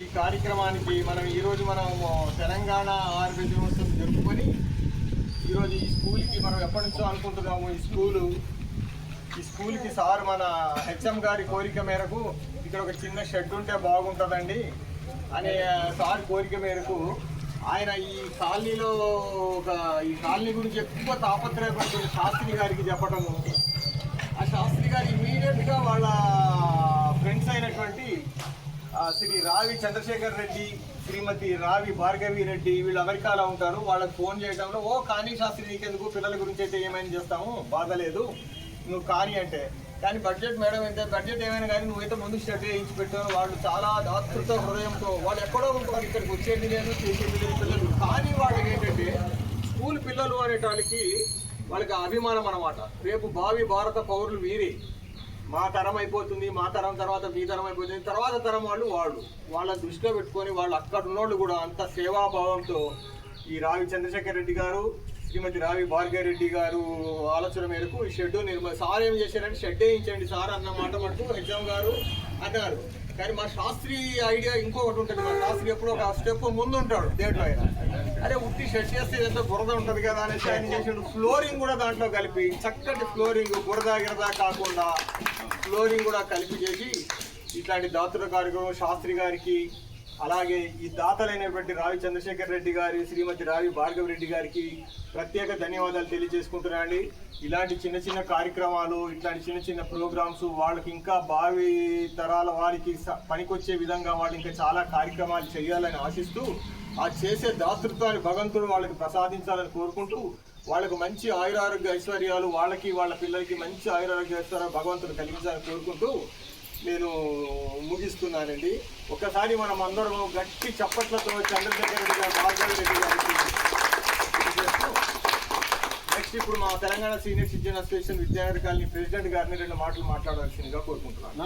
ఈ కార్యక్రమానికి ఈరోజు మనం తెలంగాణ ఆరోగ్య దినోత్సవం జరుపుకొని ఈరోజు ఈ స్కూల్కి మనం ఎప్పటి నుంచో అనుకుంటున్నాము. ఈ స్కూల్కి సార్ మన హెచ్ఎం గారి కోరిక మేరకు ఇక్కడ ఒక చిన్న షెడ్ ఉంటే బాగుంటుందండి అనే సార్ కోరిక మేరకు ఆయన ఈ కాలనీలో ఈ కాలనీ గురించి ఎక్కువ తాపత్రయపడుతున్న శాస్త్రి గారికి చెప్పటము, ఆ శాస్త్రి గారు ఇమీడియట్గా వాళ్ళ ఫ్రెండ్స్ అయినటువంటి శ్రీ రావి చంద్రశేఖర్ రెడ్డి, శ్రీమతి రావి భార్గవి రెడ్డి, వీళ్ళు అమెరికాలో ఉంటారు. వాళ్ళకి ఫోన్ చేయడంలో కానీ శాస్త్రి నీకెందుకు, పిల్లల గురించి అయితే ఏమైనా చేస్తాము, బాధ లేదు, నువ్వు కానీ అంటే. కానీ బడ్జెట్ మేడం ఎంత బడ్జెట్ ఏమైనా కానీ నువ్వైతే ముందు స్టడీ చేయించి పెట్టావు. వాళ్ళు చాలా ఆతృత హృదయంతో వాళ్ళు ఎక్కడో ఉంటారు, ఇక్కడికి వచ్చేది నేను చేసేది లేదు పిల్లలు. కానీ వాళ్ళకి ఏంటంటే స్కూల్ పిల్లలు అనేటానికి వాళ్ళకి అభిమానం అన్నమాట. రేపు భావి భారత పౌరులు వీరే, మా తరం అయిపోతుంది, మా తరం తర్వాత మీ తరం అయిపోతుంది, తర్వాత తరం వాళ్ళ దృష్టిలో పెట్టుకొని వాళ్ళు అక్కడ ఉన్నోళ్ళు కూడా అంత సేవాభావంతో ఈ రావి చంద్రశేఖర్ రెడ్డి గారు, శ్రీమతి రావి భార్గవి రెడ్డి గారు ఆలోచన మేరకు ఈ షెడ్ సార్ ఏం చేశారంటే షెడ్ వేయించండి సార్ అన్న మాట మటుకు హెచ్ఎం గారు అన్నారు. కానీ మా శాస్త్రి ఐడియా ఇంకొకటి ఉంటుంది. మా శాస్త్రి ఎప్పుడు ఒక స్టెప్ ముందు ఉంటాడు దేంట్లో అయినా. అరే ఉట్టి షెడ్ చేస్తే ఎంతో బురద ఉంటుంది కదా అనేసి ఆయన చేసాడు. ఫ్లోరింగ్ కూడా దాంట్లో కలిపి చక్కటి ఫ్లోరింగ్, బురద గిరద కాకుండా ఫ్లోరింగ్ కూడా కలిపి చేసి ఇట్లాంటి దాతృ కార్యక్రమం శాస్త్రి గారికి, అలాగే ఈ దాతలైనటువంటి రావి చంద్రశేఖర్ రెడ్డి గారి, శ్రీమతి రావి భార్గవి రెడ్డి గారికి ప్రత్యేక ధన్యవాదాలు తెలియజేసుకుంటున్నాండి. ఇలాంటి చిన్న చిన్న కార్యక్రమాలు, ఇట్లాంటి చిన్న చిన్న ప్రోగ్రామ్స్ వాళ్ళకి ఇంకా భావి తరాల వారికి పనికొచ్చే విధంగా వాళ్ళు ఇంకా చాలా కార్యక్రమాలు చేయాలని ఆశిస్తూ, ఆ చేసే దాతృత్వాన్ని భగవంతుడు వాళ్ళకి ప్రసాదించాలని కోరుకుంటూ, వాళ్ళకు మంచి ఆయురారోగ్య ఐశ్వర్యాలు, వాళ్ళకి వాళ్ళ పిల్లలకి మంచి ఆయురారోగ్య ఐశ్వర్యాలు భగవంతుడు కలిగించాలని కోరుకుంటూ నేను ముగిస్తున్నానండి. ఒకసారి మనం అందరం గట్టి చప్పట్లతో చంద్రశేఖర్ రెడ్డి గారు, భార్గవి రెడ్డి గారికి నెక్స్ట్ ఇప్పుడు మా తెలంగాణ సీనియర్ సిటిజన్ అసోసియేషన్ విద్యార్థి కాలనీ ప్రెసిడెంట్ గారిని 2 మాటలు మాట్లాడాల్సిందిగా కోరుకుంటున్నాను.